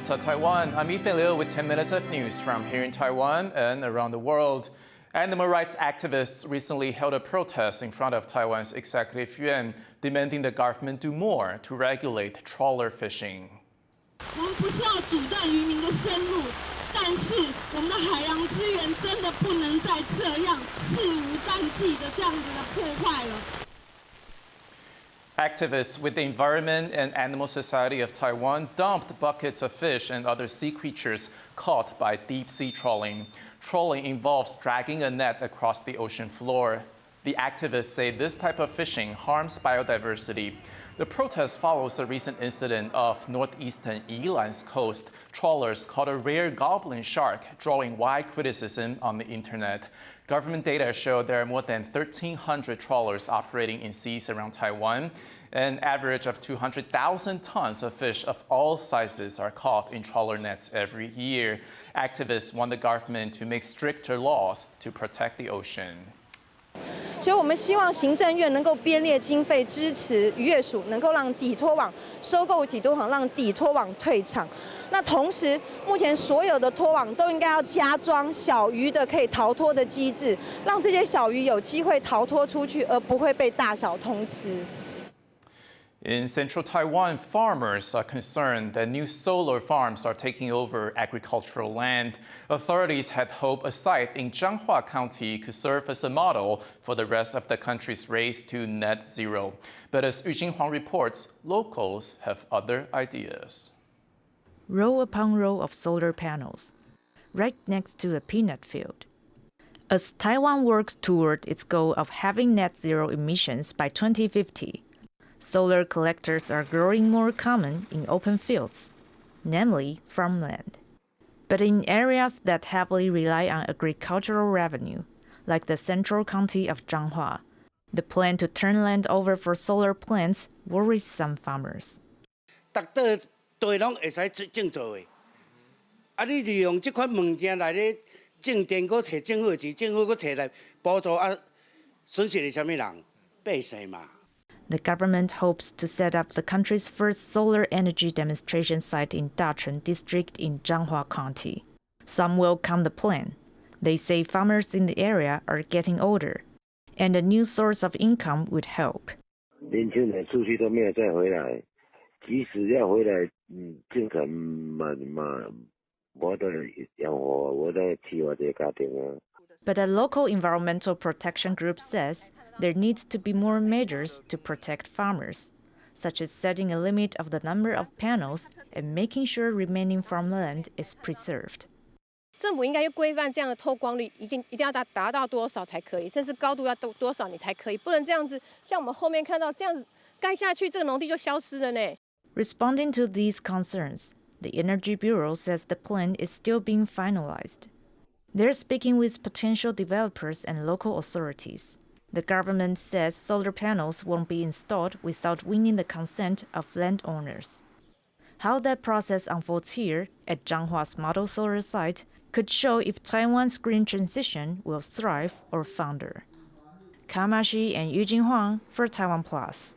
What's up, Taiwan? I'm Ethan Liu with 10 minutes of news from here in Taiwan and around the world. Animal rights activists recently held a protest in front of Taiwan's executive yuan, demanding the government do more to regulate trawler fishing. 我们不是要阻断渔民的生路，但是我们的海洋资源真的不能再这样肆无忌惮的这样子的破坏了。 Activists with the Environment and Animal Society of Taiwan dumped buckets of fish and other sea creatures caught by deep-sea trawling. Trawling involves dragging a net across the ocean floor. The activists say this type of fishing harms biodiversity. The protest follows a recent incident off northeastern Yilan's coast. Trawlers caught a rare goblin shark, drawing wide criticism on the internet. Government data show there are more than 1,300 trawlers operating in seas around Taiwan. An average of 200,000 tons of fish of all sizes are caught in trawler nets every year. Activists want the government to make stricter laws to protect the ocean. 所以我们希望行政院能够编列经费支持渔业署，能够让底拖网收购底拖网，让底拖网退场。那同时，目前所有的拖网都应该要加装小鱼的可以逃脱的机制，让这些小鱼有机会逃脱出去，而不会被大小通吃。 In central Taiwan, farmers are concerned that new solar farms are taking over agricultural land. Authorities had hoped a site in Zhanghua County could serve as a model for the rest of the country's race to net zero. But as Yu Jinhuang reports, locals have other ideas. Row upon row of solar panels, right next to a peanut field. As Taiwan works toward its goal of having net zero emissions by 2050, solar collectors are growing more common in open fields, namely farmland. But in areas that heavily rely on agricultural revenue, like the central county of Zhanghua, the plan to turn land over for solar plants worries some farmers. 对拢会使种做的，啊！你利用这款物件来咧种电，搁摕政府的钱，政府搁摕来补助啊，损失的什么人？百姓嘛。 The government hopes to set up the country's first solar energy demonstration site in Dacheng district in Zhanghua County. Some welcome the plan. They say farmers in the area are getting older, and a new source of income would help. 年轻人出去都没有再回来，即使要回来，正常嘛，我都养活我的起我的家庭啊。 But a local environmental protection group says there needs to be more measures to protect farmers, such as setting a limit of the number of panels and making sure remaining farmland is preserved. 政府应该要规范这样的透光率，一定要达到多少才可以，甚至高度要多少你才可以，不能这样子。像我们后面看到这样子盖下去，这个农地就消失了呢。 Responding to these concerns, the Energy Bureau says the plan is still being finalized. They're speaking with potential developers and local authorities. The government says solar panels won't be installed without winning the consent of landowners. How that process unfolds here at Zhanghua's model solar site could show if Taiwan's green transition will thrive or founder. Kamashi and Yu Jinhuang for TaiwanPlus.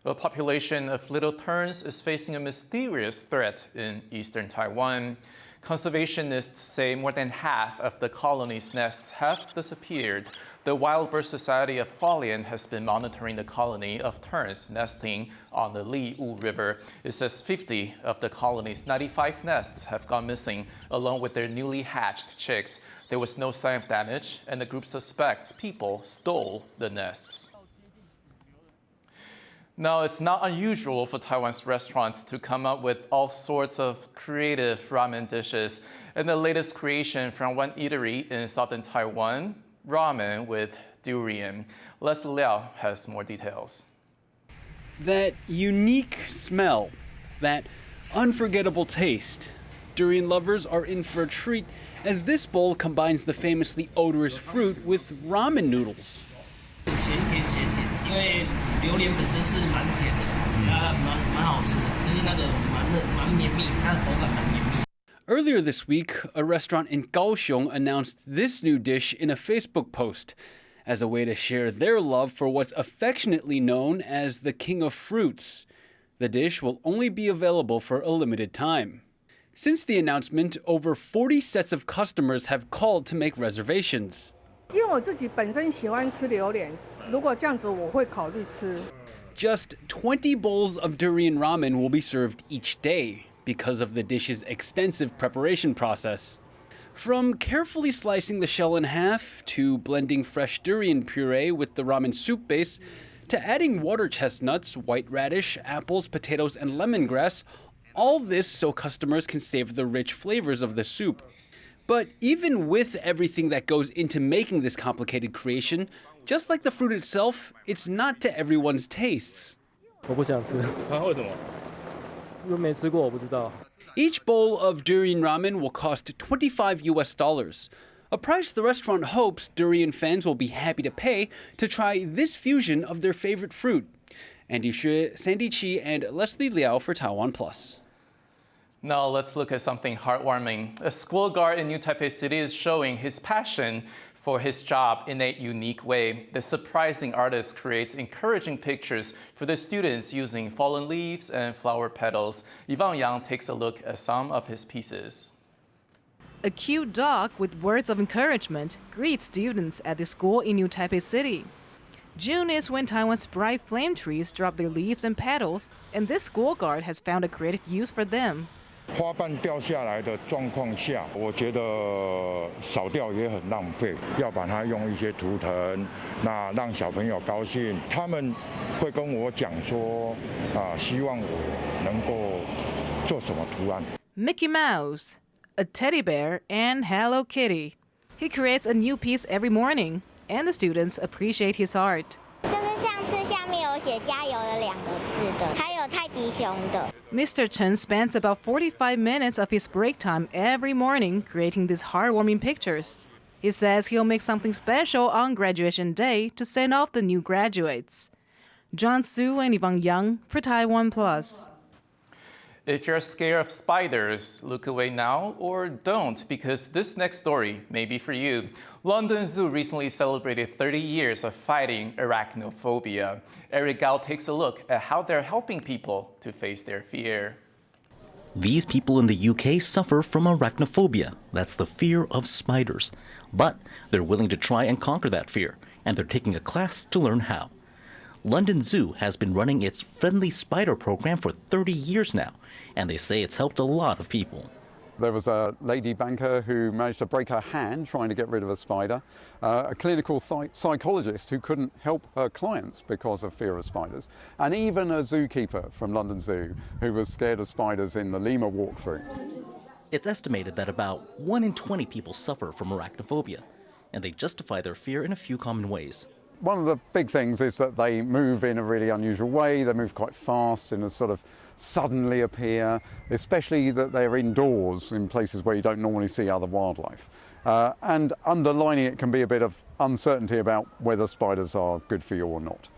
A population of little terns is facing a mysterious threat in eastern Taiwan. Conservationists say more than half of the colony's nests have disappeared. The Wild Bird Society of Hualien has been monitoring the colony of terns nesting on the Liwu River. It says 50 of the colony's 95 nests have gone missing, along with their newly hatched chicks. There was no sign of damage, and the group suspects people stole the nests. Now, it's not unusual for Taiwan's restaurants to come up with all sorts of creative ramen dishes. And the latest creation from one eatery in southern Taiwan, ramen with durian. Leslie Liao has more details. That unique smell, that unforgettable taste. Durian lovers are in for a treat as this bowl combines the famously odorous fruit with ramen noodles. Earlier this week, a restaurant in Kaohsiung announced this new dish in a Facebook post as a way to share their love for what's affectionately known as the king of fruits. The dish will only be available for a limited time. Since the announcement, over 40 sets of customers have called to make reservations. 因为我自己本身喜欢吃榴莲，如果这样子我会考虑吃。 Just 20 bowls of durian ramen will be served each day because of the dish's extensive preparation process. From carefully slicing the shell in half, to blending fresh durian puree with the ramen soup base, to adding water chestnuts, white radish, apples, potatoes, and lemongrass, all this so customers can savor the rich flavors of the soup. But even with everything that goes into making this complicated creation, just like the fruit itself, it's not to everyone's tastes. 我不想吃。为什么？因为没吃过，我不知道。 Each bowl of durian ramen will cost $25, a price the restaurant hopes durian fans will be happy to pay to try this fusion of their favorite fruit. Andy Xue, Sandy Chi, and Leslie Liao for TaiwanPlus. Now let's look at something heartwarming. A school guard in New Taipei City is showing his passion for his job in a unique way. The surprising artist creates encouraging pictures for the students using fallen leaves and flower petals. Yvonne Yang takes a look at some of his pieces. A cute dog with words of encouragement greets students at the school in New Taipei City. June is when Taiwan's bright flame trees drop their leaves and petals, and this school guard has found a creative use for them. 花瓣掉下来的状况下，我觉得少掉也很浪费，要把它用一些图腾，那让小朋友高兴。他们会跟我讲说，希望我能够做什么图案。 Mickey Mouse, a teddy bear, and Hello Kitty. He creates a new piece every morning, and the students appreciate his art. 就是上次下面有写加油的2个字的，还有泰迪熊的。 Mr. Chen spends about 45 minutes of his break time every morning creating these heartwarming pictures. He says he'll make something special on graduation day to send off the new graduates. John Su and Yvonne Yang for TaiwanPlus. If you're scared of spiders, look away now or don't, because this next story may be for you. London Zoo recently celebrated 30 years of fighting arachnophobia. Eric Gao takes a look at how they're helping people to face their fear. These people in the UK suffer from arachnophobia. That's the fear of spiders. But they're willing to try and conquer that fear, and they're taking a class to learn how. London Zoo has been running its Friendly Spider program for 30 years now, and they say it's helped a lot of people. There was a lady banker who managed to break her hand trying to get rid of a spider, a clinical psychologist who couldn't help her clients because of fear of spiders, and even a zookeeper from London Zoo who was scared of spiders in the lemur walkthrough. It's estimated that about 1 in 20 people suffer from arachnophobia, and they justify their fear in a few common ways. One of the big things is that they move in a really unusual way. They move quite fast and sort of suddenly appear, especially that they're indoors in places where you don't normally see other wildlife. And underlining it can be a bit of uncertainty about whether spiders are good for you or not.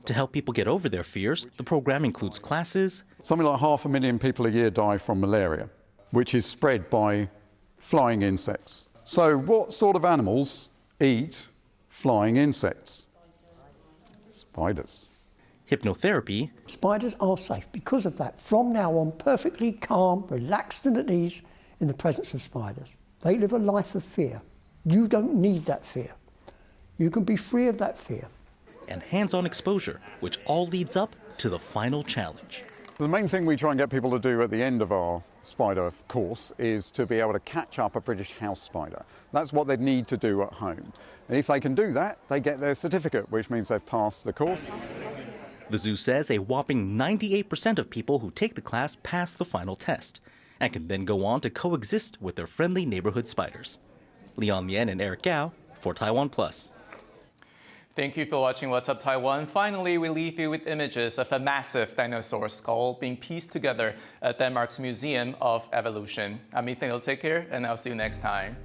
To help people get over their fears, the program includes classes. Something like 500,000 people a year die from malaria, which is spread by flying insects. So what sort of animals eat flying insects? Spiders. Hypnotherapy. Spiders are safe because of that. From now on, perfectly calm, relaxed and at ease in the presence of spiders. They live a life of fear. You don't need that fear. You can be free of that fear. And hands-on exposure, which all leads up to the final challenge. The main thing we try and get people to do at the end of our spider course is to be able to catch up a British house spider. That's what they need to do at home. And if they can do that, they get their certificate, which means they've passed the course. The zoo says a whopping 98% of people who take the class pass the final test and can then go on to coexist with their friendly neighborhood spiders. Leon Lien and Eric Gao for TaiwanPlus. Thank you for watching What's Up Taiwan. Finally, we leave you with images of a massive dinosaur skull being pieced together at Denmark's Museum of Evolution. I'm Ethan. Take care, and I'll see you next time.